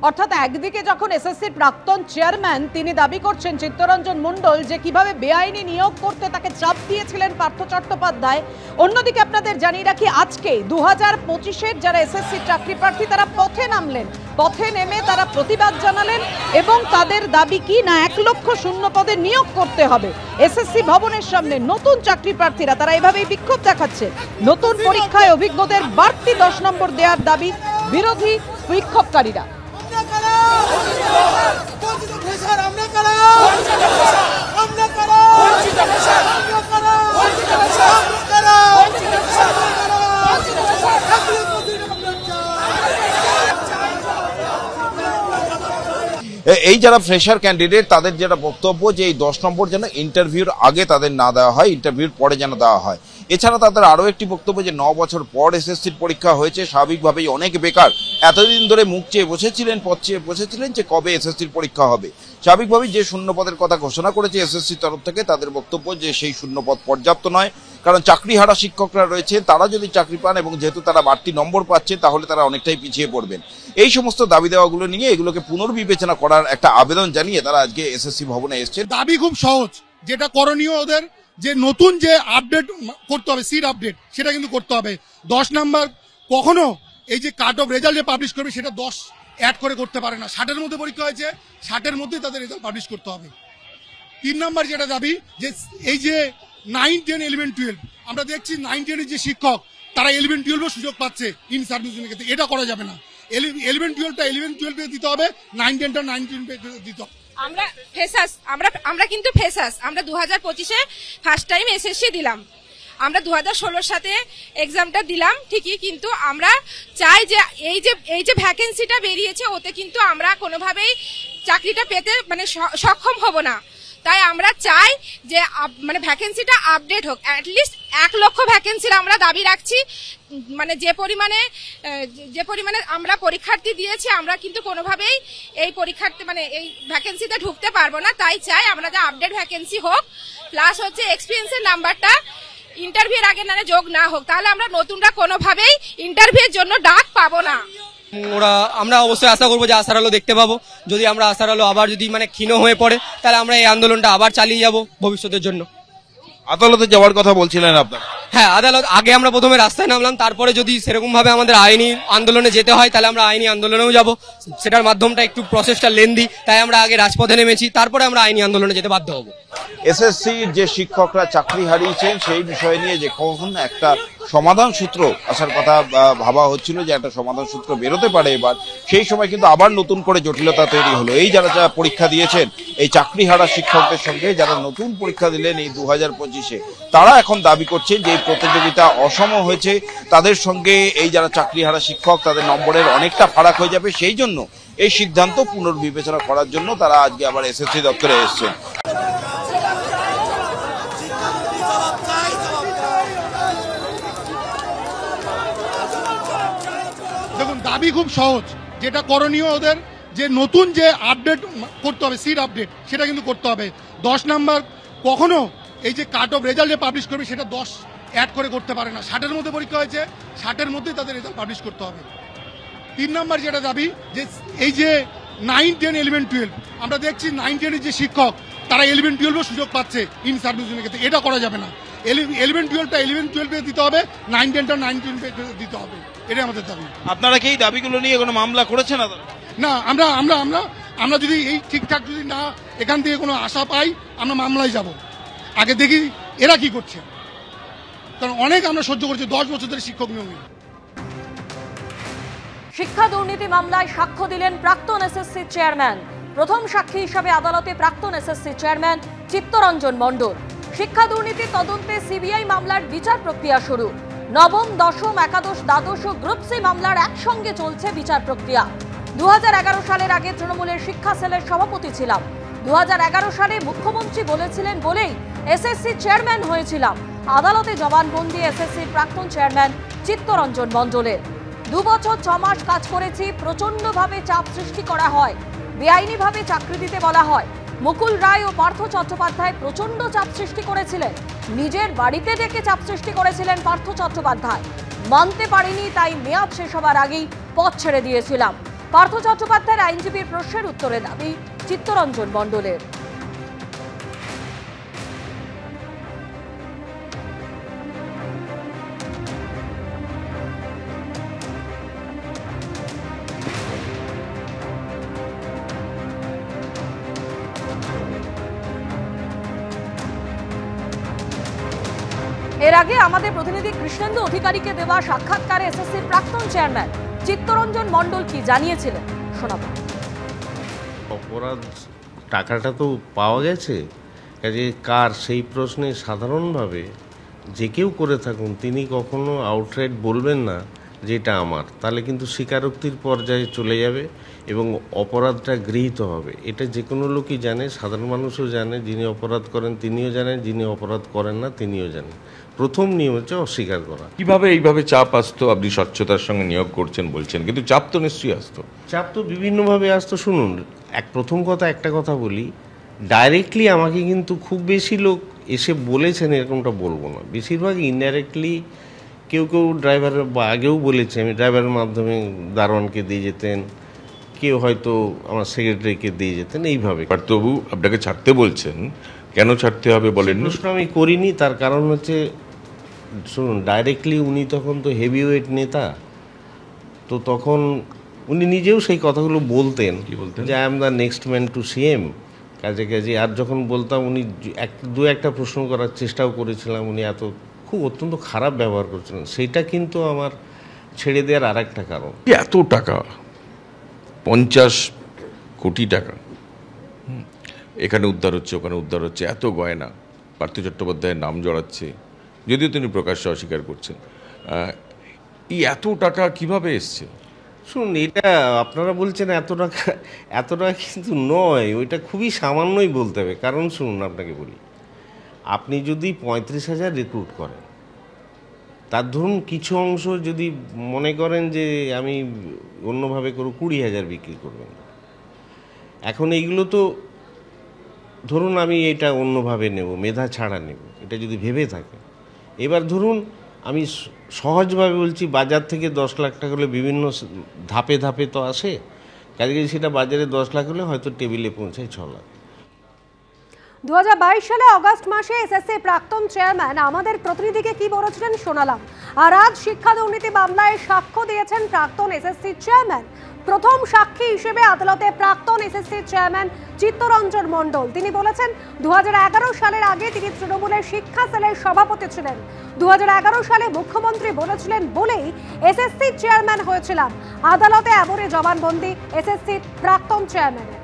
অর্থাৎ একদিকে যখন এসএসসির প্রাক্তন চেয়ারম্যান তিনি দাবি করছেন চিত্তরঞ্জন মণ্ডল যে কিভাবে বেআইনি নিয়োগ করতে তাকে চাপ দিয়েছিলেন পার্থ চট্টোপাধ্যায়, অন্যদিকে আপনাদের জানিয়ে রাখি আজকে 2025-এর যারা এসএসসির চাকরি প্রার্থী তারা পথে নামলেন। পথে নেমে তারা প্রতিবাদ জানালেন এবং তাদের দাবি কি না 1 লক্ষ শূন্য পদে নিয়োগ করতে হবে। এসএসসি ভবনের সামনে নতুন চাকরি প্রার্থীরা তারা এইভাবেই বিক্ষোভ দেখাচ্ছে। নতুন পরীক্ষায় অভিজ্ঞদের বাড়তি 10 নম্বর দেওয়ার দাবি বিরোধী বিক্ষোভকারীরা। এই যারা ফ্রেশার ক্যান্ডিডেট তাদের যেটা বক্তব্য যে এই 10 নম্বর যেন ইন্টারভিউর আগে তাদের না দেওয়া হয়, ইন্টারভিউর পরে যেন দেওয়া হয়। এছাড়া তাদের আরো একটি বক্তব্য যে 9 বছর পর এসএসসির পরীক্ষা হয়েছে, স্বাভাবিকভাবেই অনেক বেকার এতদিন ধরে মুখ চেয়ে বসেছিলেন, পথ চেয়ে বসেছিলেন যে কবে এসএসসির পরীক্ষা হবে। স্বাভাবিকভাবেই যে শূন্যপদের কথা ঘোষণা করেছে এসএসসির তরফ থেকে তাদের বক্তব্য যে সেই শূন্যপদ পর্যাপ্ত নয়, কারণ চাকরিহারা শিক্ষকরা রয়েছে, তারা যদি চাকরি পান এবং যেহেতু তারা বাড়তি নম্বর পাচ্ছে তাহলে তারা অনেকটাই পিছিয়ে পড়বেন। এই সমস্ত দাবি দেওয়াগুলো নিয়ে এগুলোকে পুনর্বিবেচনা করার একটা আবেদন জানিয়ে তারা আজকে এসএসসি ভবনে এসেছে। দাবি খুব সহজ, যেটা করণীয় ওদের যে নতুন যে আপডেট করতে হবে, সিট আপডেট, সেটা কিন্তু করতে হবে। 10 নাম্বার কখনো এই যে কাট অফ রেজাল্ট যে পাবলিশ করবে সেটা 10 অ্যাড করে করতে পারে না। 60-এর মধ্যে পরীক্ষা হয়েছে, 60-এর মধ্যেই তাদের রেজাল্ট পাবলিশ করতে হবে। 3 নাম্বার যেটা দাবি যে এই যে 9, 10, 11, 12 আমরা দেখছি 9, 10 এর যে শিক্ষক তারা 11, 12 সুযোগ পাচ্ছে ইন সার্ভিসের ক্ষেত্রে। এটা করা যাবে না। 11, 12টা 11, 12 দিতে হবে, 9, 10টা 9, 10 দিতে হবে। আমরা ফেসাস আমরা কিন্তু ফেসাস আমরা 2025-এ ফার্স্ট টাইম এসএসসি দিলাম। আমরা 2016-র সাথে এক্সামটা দিলাম ঠিকই, কিন্তু আমরা চাই যে এই যে ভ্যাকেন্সিটা বেরিয়েছে ওতে কিন্তু আমরা কোনোভাবেই চাকরিটা পেতে মানে সক্ষম হব না। তাই আমরা চাই যে মানে ভ্যাকেন্সিটা আপডেট হোক। অ্যাটলিস্ট 1 লক্ষ ভ্যাকেন্সির আমরা দাবি রাখছি। মানে যে পরিমাণে আমরা পরীক্ষার্থী দিয়েছি আমরা কিন্তু কোনোভাবেই এই পরীক্ষার্থী মানে এই ভ্যাকেন্সিতে ঢুকতে পারবো না। তাই চাই আমরা যে আপডেট ভ্যাকেন্সি হোক, প্লাস হচ্ছে এক্সপিরিয়েন্সের নাম্বারটা ইন্টারভিউর আগে না যোগ না হোক, তাহলে আমরা নতুনরা কোনোভাবেই ইন্টারভিউর জন্য ডাক পাবো না। আমরা অবশ্যই আশা করবো যে আশার আলো দেখতে পাবো। যদি আমরা আশার আলো আবার যদি মানে ক্ষীণ হয়ে পড়ে তাহলে আমরা এই আন্দোলনটা আবার চালিয়ে যাব ভবিষ্যতের জন্য। আদালতে যাওয়ার কথা বলছিলেন আপনারা? হ্যাঁ, আদালত আগে আমরা প্রথমে রাস্তায় নামলাম, তারপরে যদি সেরকম ভাবে আমাদের আইনি আন্দোলনে যেতে হয় তাহলে আমরা আইনি আন্দোলনেও যাব। সেটার মাধ্যমটা একটু প্রসেসটা লেন্দি, তাই আমরা আগে রাজপথে নেমেছি, তারপরে আমরা আইনি আন্দোলনে যেতে বাধ্য হব। এসএসসির যে শিক্ষকরা চাকরি হারিয়েছেন সেই বিষয় নিয়ে যে কখন একটা সমাধান সূত্র আসার কথা ভাবা হচ্ছিল যে একটা সমাধান সূত্র বেরোতে পারে এবার, সেই সময় কিন্তু আবার নতুন করে জটিলতা তৈরি হলো। এই যারা পরীক্ষা দিয়েছেন এই চাকরি হারা শিক্ষকদের সঙ্গে যারা নতুন পরীক্ষা দিলেন এই 2025-এ, তারা এখন দাবি করছেন যে এই প্রতিযোগিতা অসম হয়েছে, তাদের সঙ্গে এই যারা চাকরি হারা শিক্ষক তাদের নম্বরের অনেকটা ফারাক হয়ে যাবে। সেই জন্য এই সিদ্ধান্ত পুনর্বিবেচনা করার জন্য তারা আজকে আবার এসএসসি দপ্তরে এসেছেন। দেখুন, দাবি খুব সহজ, যেটা করণীয় ওদের যে নতুন যে আপডেট করতে হবে, সিট আপডেট, সেটা কিন্তু করতে হবে। 10 নাম্বার কখনো এই যে কাট অফ রেজাল্ট যে পাবলিশ করবে সেটা 10 অ্যাড করে করতে পারে না। 60-এর মধ্যে পরীক্ষা হয়েছে, 60-এর মধ্যেই তাদের রেজাল্ট পাবলিশ করতে হবে। 3 নাম্বার যেটা দাবি যে এই যে 9, 10, 11, 12 আমরা দেখছি 9, 10 এর যে শিক্ষক তারা 11, 12 সুযোগ পাচ্ছে ইন সার্ভিসের ক্ষেত্রে। এটা করা যাবে না। 11, 12টা 11, 12 দিতে হবে, 9, 10টা 9, 10 দিতে হবে। এটাই আমাদের দাবি। আপনারা কি এই দাবিগুলো নিয়ে কোনো মামলা করেছেন? না, আমরা যদি এই ঠিকঠাক যদি না এখান থেকে কোনো আশা পাই আমরা মামলায় যাব। আগে দেখি এরা কি করছে, কারণ অনেক আমরা সহ্য করছি 10 বছর ধরে শিক্ষক নিয়োগ। শিক্ষা দুর্নীতি মামলায় সাক্ষ্য দিলেন প্রাক্তন এসএসসি চেয়ারম্যান। প্রথম সাক্ষী হিসেবে আদালতে প্রাক্তন এসএসসি চেয়ারম্যান চিত্তরঞ্জন মণ্ডল। শিক্ষা দুর্নীতি তদন্তে সিবিআই মামলার বিচার প্রক্রিয়া শুরু। নবম, দশম, একাদশ, দ্বাদশ ও গ্রুপ সি মামলার একসঙ্গে চলছে বিচার প্রক্রিয়া। 2011 সালের আগে তৃণমূলের শিক্ষা সেলের সভাপতি ছিলাম। 2011 সালে মুখ্যমন্ত্রী বলেছিলেন বলেই এসএসসি চেয়ারম্যান হয়েছিলাম। আদালতে জবানবন্দি এসএসসির প্রাক্তন চেয়ারম্যান চিত্তরঞ্জন মণ্ডলের। 2 বছর 6 মাস কাজ করেছি, প্রচন্ডভাবে চাপ সৃষ্টি করা হয়, বেআইনিভাবে চাকরি দিতে বলা হয়। মুকুল রায় ও পার্থ চট্টোপাধ্যায় প্রচন্ড চাপ সৃষ্টি করেছিলেন, নিজের বাড়িতে ডেকে চাপ সৃষ্টি করেছিলেন পার্থ চট্টোপাধ্যায়। মানতে পারিনি, তাই মেয়াদ শেষ হবার আগেই পথ ছেড়ে দিয়েছিলাম। পার্থ চট্টোপাধ্যায়ের আইনজীবীর প্রশ্নের উত্তরে দাবি চিত্তরঞ্জন মণ্ডলের। এর আগে আমাদের প্রতিনিধি কৃষ্ণেন্দু অধিকারীকে দেওয়া সাক্ষাৎকারে এসএসসির প্রাক্তন চেয়ারম্যান চিত্তরঞ্জন মণ্ডল কি জানিয়েছিলেন শোনাবো। অপরাধ টাকাটা তো পাওয়া গেছে, কাজে কার সেই প্রশ্নে সাধারণভাবে যে কেউ করে থাকুন তিনি কখনো আউটরাইট বলবেন না যে এটা আমার, তাহলে কিন্তু স্বীকারোক্তির পর্যায়ে চলে যাবে এবং অপরাধটা গৃহীত হবে। এটা যে কোনো লোকই জানে, সাধারণ মানুষও জানে, যিনি অপরাধ করেন তিনিও জানেন, যিনি অপরাধ করেন না তিনিও জানেন। প্রথম নিয়ম হচ্ছে অস্বীকার করা। কিভাবে এইভাবে চাপ আসতো? আপনি স্বচ্ছতার সঙ্গে নিয়োগ করছেন বলছেন, কিন্তু চাপ তো নিশ্চয়ই আসতো। চাপ তো বিভিন্নভাবে আসতো। শুনুন, প্রথম কথা একটা কথা বলি, ডাইরেক্টলি আমাকে কিন্তু খুব বেশি লোক এসে বলেছেন এরকমটা বলবো না, বেশিরভাগ ইনডাইরেক্টলি কেউ কেউ ড্রাইভারের বা আগেও বলেছে, আমি ড্রাইভারের মাধ্যমে দারোয়ানকে দিয়ে যেতেন, কেউ হয়তো আমার সেক্রেটারিকে দিয়ে যেতেন, এইভাবে। পার্থবাবু আপনাকে ছাড়তে বলছেন, কেন ছাড়তে হবে বলেন? প্রশ্ন আমি করিনি, তার কারণ হচ্ছে শুনুন, ডাইরেক্টলি উনি তখন তো হেভিওয়েট নেতা, তো তখন উনি নিজেও সেই কথাগুলো বলতেন যে I am the next man to CM. কাজে কাজে আর যখন বলতাম উনি দু একটা প্রশ্ন করার চেষ্টাও করেছিলাম, উনি খুব অত্যন্ত খারাপ ব্যবহার করছিলেন, সেইটা কিন্তু আমার ছেড়ে দেওয়ার আর একটা কারণ। এত টাকা, 50 কোটি টাকা এখানে উদ্ধার হচ্ছে, ওখানে উদ্ধার হচ্ছে, এত গয়না পার্থ চট্টোপাধ্যায়ের নাম জড়াচ্ছে, যদিও তিনি প্রকাশ্যে অস্বীকার করছেন। এই এত টাকা কিভাবে এসছে? শুনুন, এটা আপনারা বলছেন এত টাকা কিন্তু নয়, ওইটা খুবই সামান্যই বলতে হবে। কারণ শুনুন, আপনাকে বলি, আপনি যদি 35,000 রিক্রুট করেন, তার ধরুন কিছু অংশ যদি মনে করেন যে আমি অন্যভাবে করে 20,000 বিক্রি করবেন, এখন এইগুলো তো ধরুন আমি এটা অন্যভাবে নেব, মেধা ছাড়া নেব, এটা যদি ভেবে থাকে, এবার ধরুন আমি সহজভাবে বলছি, বাজার থেকে 10 লাখ টাকা হলে বিভিন্ন ধাপে ধাপে তো আসে, কাজে সেটা বাজারে 10 লাখ হলে হয়তো টেবিলে পৌঁছায় 6 লাখ। 2022 সালে অগস্ট মাসে এসএসসি প্রাক্তন চেয়ারম্যান আমাদের প্রতিনিধিকে কি বলেছিলেন শোনালাম। আর আজ শিক্ষা দুর্নীতি মামলায় সাক্ষ্য দিয়েছেন প্রাক্তন এসএসসি চেয়ারম্যান। প্রথম সাক্ষী হিসেবে আদালতে প্রাক্তন এসএসসি চেয়ারম্যান চিত্তরঞ্জন মণ্ডল। তিনি বলেছেন 2011 সালের আগে তিনি তৃণমূলের শিক্ষা সেলের সভাপতি ছিলেন। 2011 সালে মুখ্যমন্ত্রী বলেছিলেন বলেই এসএসসি চেয়ারম্যান হয়েছিলাম। আদালতে এমনই জবানবন্দি এসএসসি প্রাক্তন চেয়ারম্যানের।